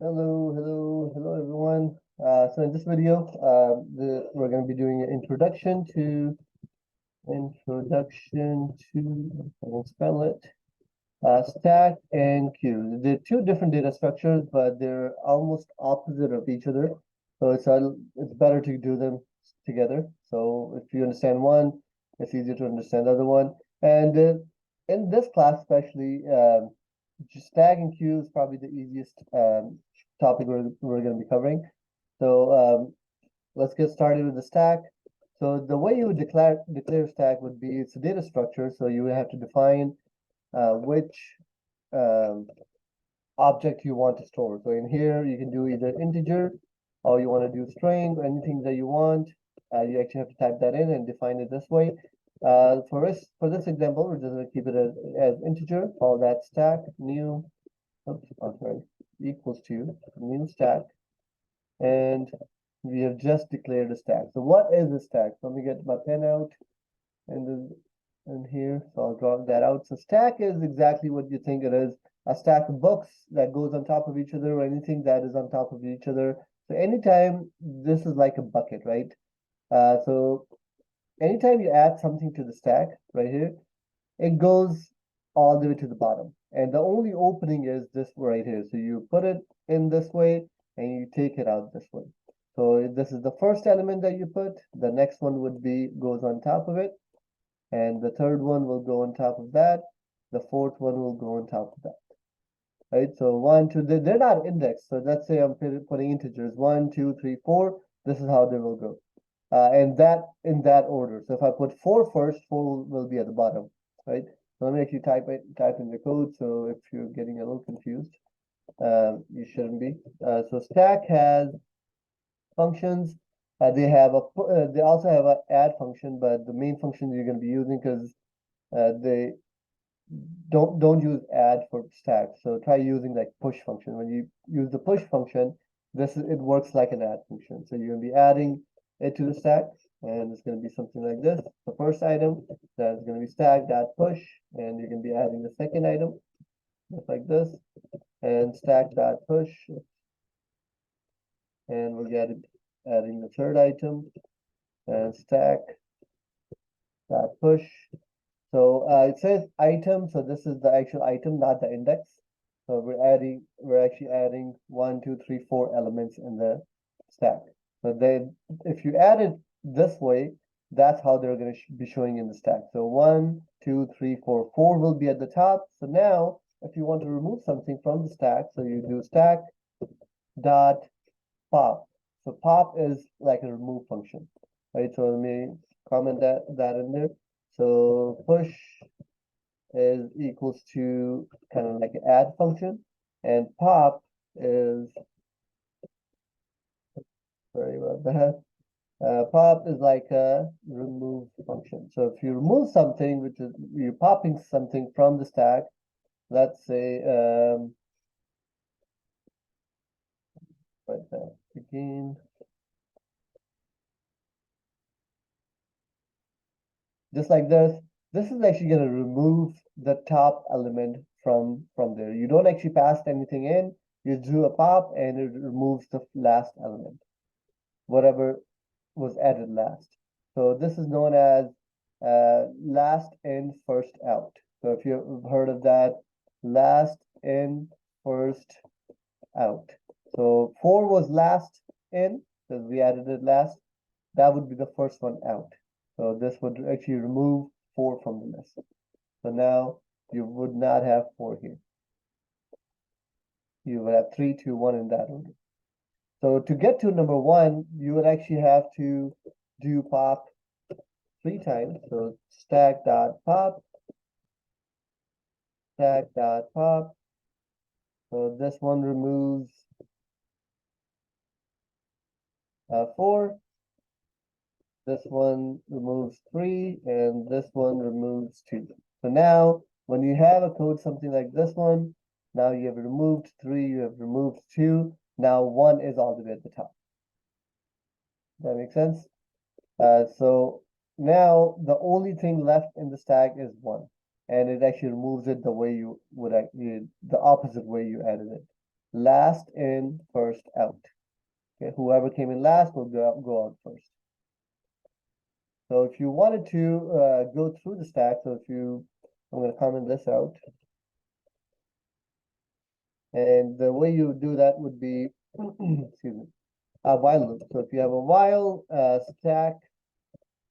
Hello, everyone. So in this video, we're going to be doing an introduction to, I can spell it, stack and queue. They're two different data structures, but they're almost opposite of each other. So it's better to do them together. So if you understand one, it's easier to understand the other one. And in this class, especially, just stack and queue is probably the easiest topic we're going to be covering. So let's get started with the stack. So the way you would declare stack would be it's a data structure. So you would have to define which um, object you want to store. So in here, you can do either integer or you want to do string, anything that you want. You actually have to type that in and define it this way. For this example, we're just going to keep it as integer. Call that stack new. Oops, oh, sorry, equals to new stack, and we have just declared a stack. So what is a stack? Let me get my pen out and here. So I'll draw that out. So stack is exactly what you think it is. A stack of books that goes on top of each other, or anything that is on top of each other. So anytime this is like a bucket, right? So anytime you add something to the stack right here, it goes all the way to the bottom. And the only opening is this right here. So you put it in this way and you take it out this way. So this is the first element that you put. The next one would be goes on top of it. And the third one will go on top of that. The fourth one will go on top of that. Right? So 1, 2, they're not indexed. So let's say I'm putting integers 1, 2, 3, 4. This is how they will go. And that in that order. So if I put 4 first, 4 will be at the bottom, right? So let me actually type in the code. So if you're getting a little confused, you shouldn't be. So stack has functions. They also have an add function, but the main function you're going to be using because they don't use add for stack. So try using like push function. When you use the push function, it works like an add function. So you're going to be adding it to the stack, and it's going to be something like this. The first item that is going to be stack dot push, and you're going to be adding the second item just like this, and stack dot push, and we'll get it adding the third item and stack dot push. So it says item, so this is the actual item, not the index. So we're actually adding 1, 2, 3, 4 elements in the stack. So if you add it this way, that's how they're going to be showing in the stack. So 1, 2, 3, 4, 4 will be at the top. So now, if you want to remove something from the stack, so you do stack dot pop. So pop is like a remove function, right? So let me comment that in there. So push is equals to kind of like an add function, and pop is, sorry about that. Pop is like a remove function. So if you remove something, which is you're popping something from the stack, let's say, write that again. Just like this is actually going to remove the top element from there. You don't actually pass anything in. You do a pop and it removes the last element, whatever was added last. So this is known as last in, first out. So if you've heard of that, last in, first out. So 4 was last in, because we added it last. That would be the first one out. So this would actually remove 4 from the list. So now you would not have 4 here. You would have 3, 2, 1 in that order. So to get to number 1, you would actually have to do pop 3 times. So stack dot pop, stack dot pop. So this one removes 4. This one removes 3, and this one removes 2. So now, when you have a code something like this one, now you have removed 3, you have removed 2. Now 1 is all the way at the top. That makes sense? So now the only thing left in the stack is 1, and it actually removes it the way you would actually, the opposite way you added it. last in, first out. Okay, whoever came in last will go out first. So if you wanted to go through the stack, I'm going to comment this out. And the way you do that would be, excuse me, a while loop. So if you have a while stack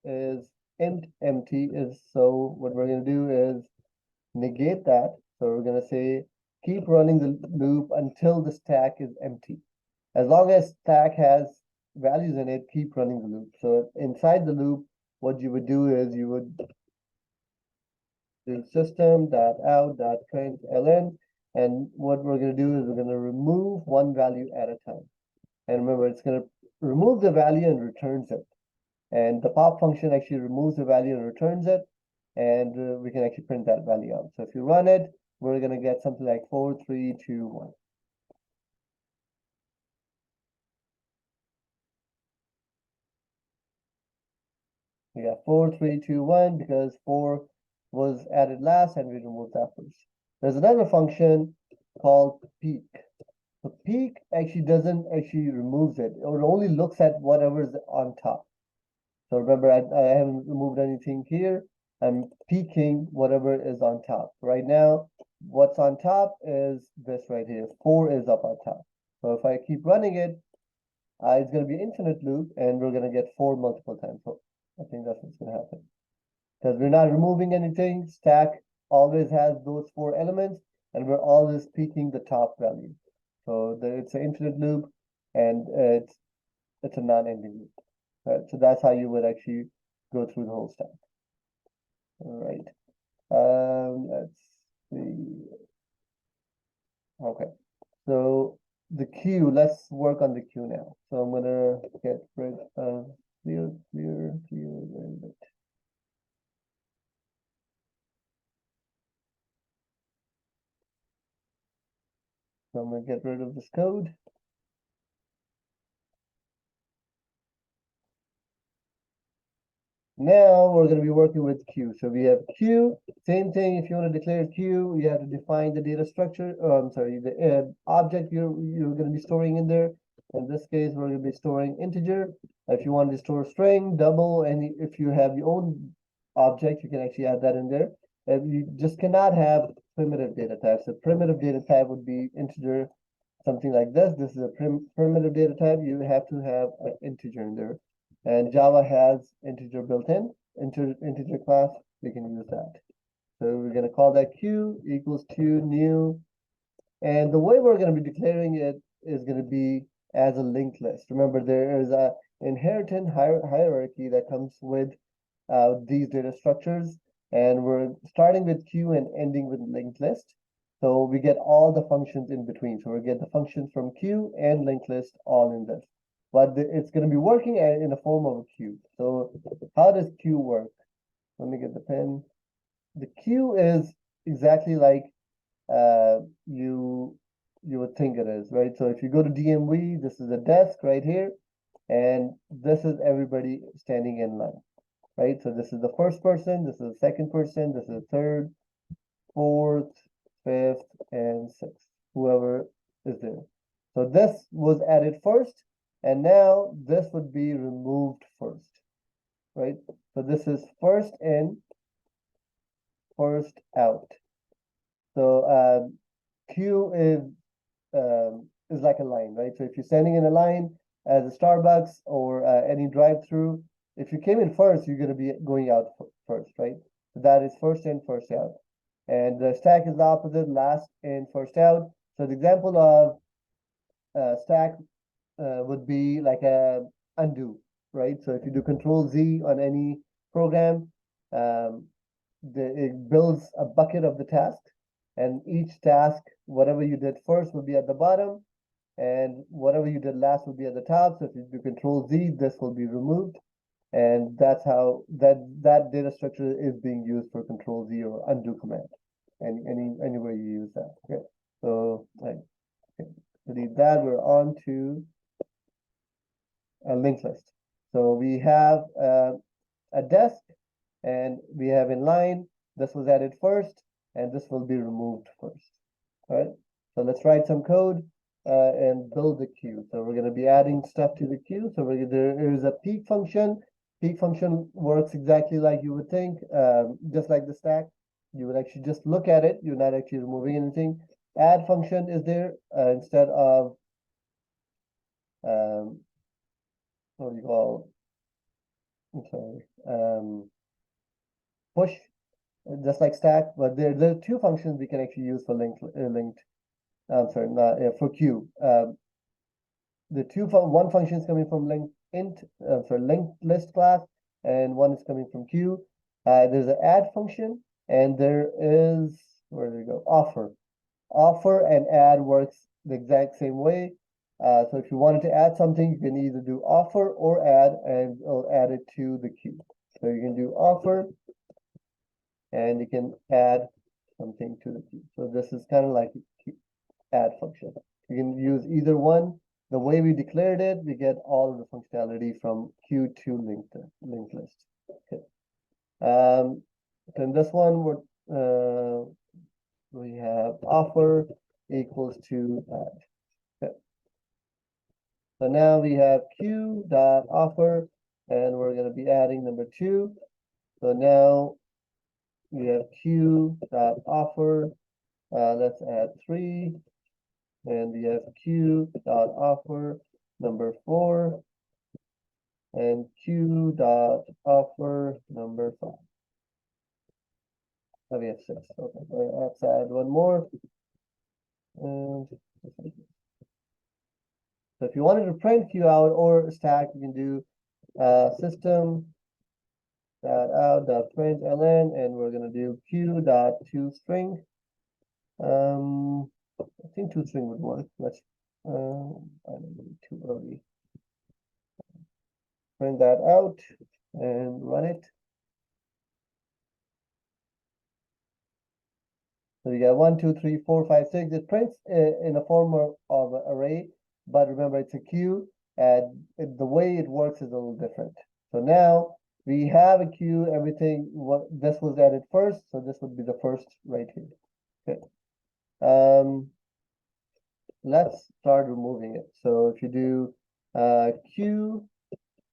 is int empty so what we're going to do is negate that. So we're going to say keep running the loop until the stack is empty. As long as stack has values in it, keep running the loop. So inside the loop, what you would do is you would do system.out.println, and what we're going to do is we're going to remove one value at a time. And remember, it's going to remove the value and returns it. And the pop function actually removes the value and returns it, and we can actually print that value out. So if you run it, we're going to get something like 4, 3, 2, 1. We got 4, 3, 2, 1 because 4 was added last and we removed that first. There's another function called peek. So peek actually doesn't actually removes it. It only looks at whatever's on top. So remember, I haven't removed anything here. I'm peeking whatever is on top. Right now, what's on top is this right here. 4 is up on top. So if I keep running it, it's going to be infinite loop, and we're going to get 4 multiple times. So I think that's what's going to happen. Because we're not removing anything, stack always has those 4 elements, and we're always peeking the top value. So it's an infinite loop, and it's a non-ending loop. Right? So that's how you would actually go through the whole stack. All right. Let's see. Okay. So the queue, let's work on the queue now. So I'm gonna get rid of clear it. So I'm gonna get rid of this code. Now we're going to be working with queue. So we have queue, same thing. If you want to declare queue, you have to define the data structure. I'm sorry, the object you're going to be storing in there. In this case, we're going to be storing integer. If you want to store string, double, and if you have your own object, you can actually add that in there. And you just cannot have primitive data types. So primitive data type would be integer, something like this. This is a primitive data type. You have to have an integer in there. And Java has integer built in, integer class, we can use that. So we're going to call that queue equals to new. And the way we're going to be declaring it is going to be as a linked list. Remember, there is a inheritance hierarchy that comes with these data structures. And we're starting with queue and ending with linked list. So we get all the functions in between. So we get the functions from queue and linked list all in this. But it's going to be working in the form of a queue. So how does queue work? Let me get the pen. The queue is exactly like you would think it is, right? So if you go to DMV, this is a desk right here, and this is everybody standing in line, right? So this is the first person, this is the second person, this is the third, fourth, fifth, and sixth, whoever is there. So this was added first, and now this would be removed first, right? So this is first in, first out. So queue is like a line, right? So if you're standing in a line as a Starbucks or any drive-through, if you came in first, you're going to be going out first, right? So that is first in, first out. And the stack is the opposite, last in, first out. So the example of stack would be like a undo, right? So if you do Control Z on any program, it builds a bucket of the task, and each task, whatever you did first, will be at the bottom, and whatever you did last will be at the top. So if you do Control Z, this will be removed, and that's how that data structure is being used for Control Z or undo command. Any way you use that. Okay, so like delete that. We're on to a linked list. So we have a desk, and we have in line, this was added first, and this will be removed first. All right, so let's write some code. and build the queue. So we're going to be adding stuff to the queue. So there is a peek function. Peek function works exactly like you would think, just like the stack. You would actually just look at it. You're not actually removing anything. Add function is there instead of what do you call? I'm sorry. Push, just like stack. But there are two functions we can actually use for linked. I'm sorry, not for queue. One function is coming from linked list class, and one is coming from queue. There's an add function, and there is, where do we go? Offer and add works the exact same way. So if you wanted to add something, you can either do offer or add, and it'll add it to the queue. So you can do offer, and you can add something to the queue. So this is kind of like a add function. You can use either one. The way we declared it, we get all of the functionality from queue to linked list. Okay. Then this one we have offer equals to add. Okay. So now we have queue dot offer, and we're going to be adding number 2. So now we have queue dot offer. Let's add 3. And we have queue dot offer number 4 and queue dot offer number 5. Oh, we have 6. Okay, let's add one more. And so if you wanted to print queue out or stack, you can do system dot out dot print ln, and we're going to do queue dot toString. I think toString would work. Let's I don't know, too early. Print that out and run it. So you got 1, 2, 3, 4, 5, 6. It prints in a form of an array, but remember it's a queue, and the way it works is a little different. So now we have a queue. Everything this was added first, so this would be the first right here. Okay. Let's start removing it. So if you do queue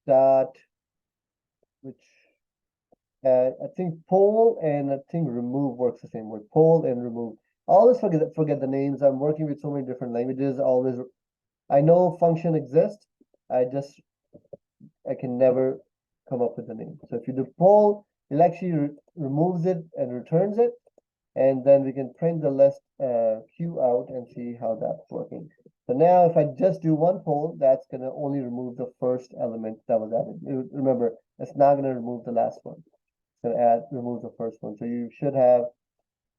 dot, which I think poll and I think remove works the same way. Poll and remove. I always forget the names. I'm working with so many different languages. I know function exists. I can never come up with the name. So if you do poll, it actually removes it and returns it, and then we can print the list queue out and see how that's working. So now if I just do one poll, that's going to only remove the first element that was added. Remember, it's not going to remove the last one. It's going to remove the first one. So you should have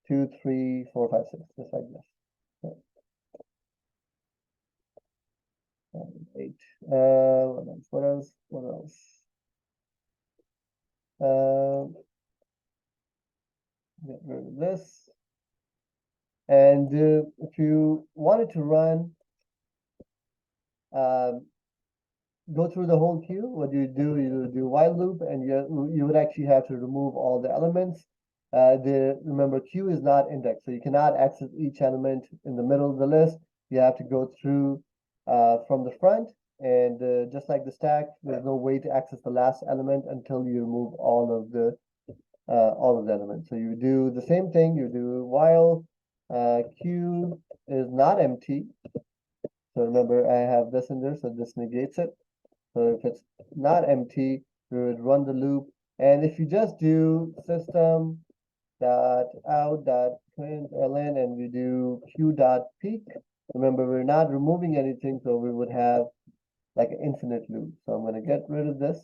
2, 3, 4, 5, 6, just like this. Okay. 8. What else? Get rid of this. And if you wanted to run, go through the whole queue, what you do while loop, and you would actually have to remove all the elements. Remember, queue is not indexed, so you cannot access each element in the middle of the list. You have to go through from the front, and just like the stack, there's no way to access the last element until you remove all of the elements. So you do the same thing. You do while queue is not empty. So remember, I have this in there, so this negates it. So if it's not empty, we would run the loop. And if you just do system dot out dot println and we do queue dot peek, remember we're not removing anything, so we would have like an infinite loop. So I'm going to get rid of this.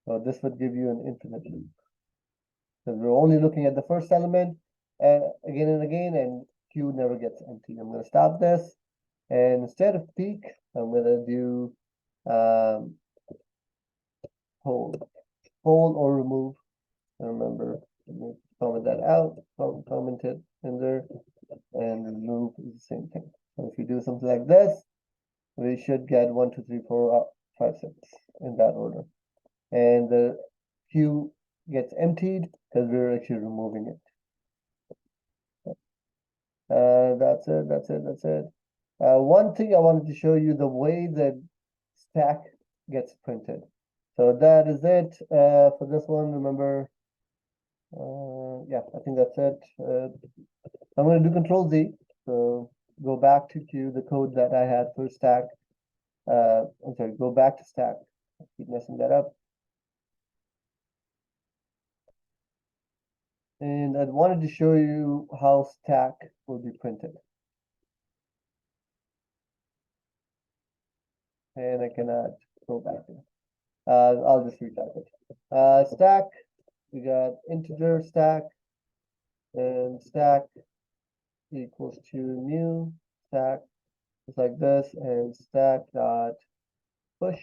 So this would give you an infinite loop, because we're only looking at the first element again and again, and queue never gets empty. I'm going to stop this, and instead of peek, I'm going to do hold or remove. Remember, comment that out, comment it in there, and remove is the same thing. So if you do something like this, we should get 1, 2, 3, 4, 5, 6 in that order. And the queue gets emptied because we're actually removing it. That's it. One thing I wanted to show you the way that stack gets printed. So that is it for this one. Remember, yeah, I think that's it. I'm going to do Control Z. So go back to Q, the code that I had for stack. I'm sorry, go back to stack. I keep messing that up. And I wanted to show you how stack will be printed. And I cannot go back there. I'll just retype it. Stack, we got integer stack, and stack equals to new stack, just like this, and stack dot push,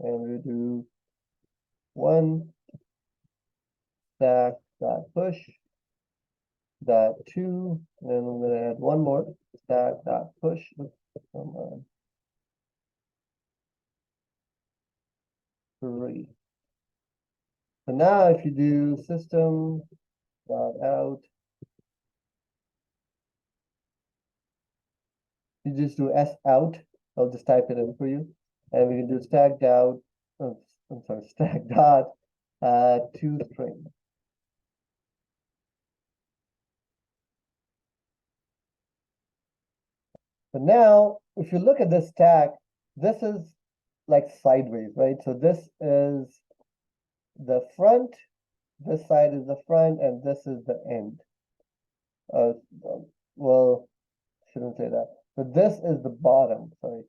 and we do one stack dot push dot two, and I'm going to add one more stack dot push. Come on. 3. So now if you do system dot out, you just do s out. I'll just type it in for you, and we can do stack out. Oh, I'm sorry, stack dot to string. But now, if you look at this stack, this is like sideways, right? So this is the front, this side is the front, and this is the end. Well, shouldn't say that. So this is the bottom. Sorry,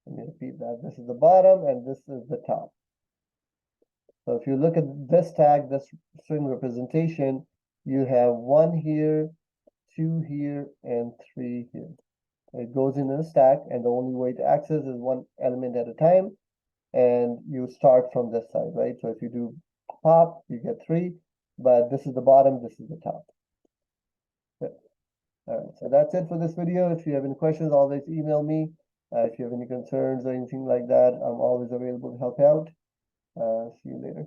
let me repeat that. This is the bottom, and this is the top. So if you look at this tag, this string representation, you have 1 here, 2 here, and 3 here. It goes in a stack, and the only way to access is one element at a time, and you start from this side, right? So if you do pop, you get 3, but this is the bottom, this is the top. Okay. All right, so that's it for this video. If you have any questions, always email me. If you have any concerns or anything like that, I'm always available to help out. See you later.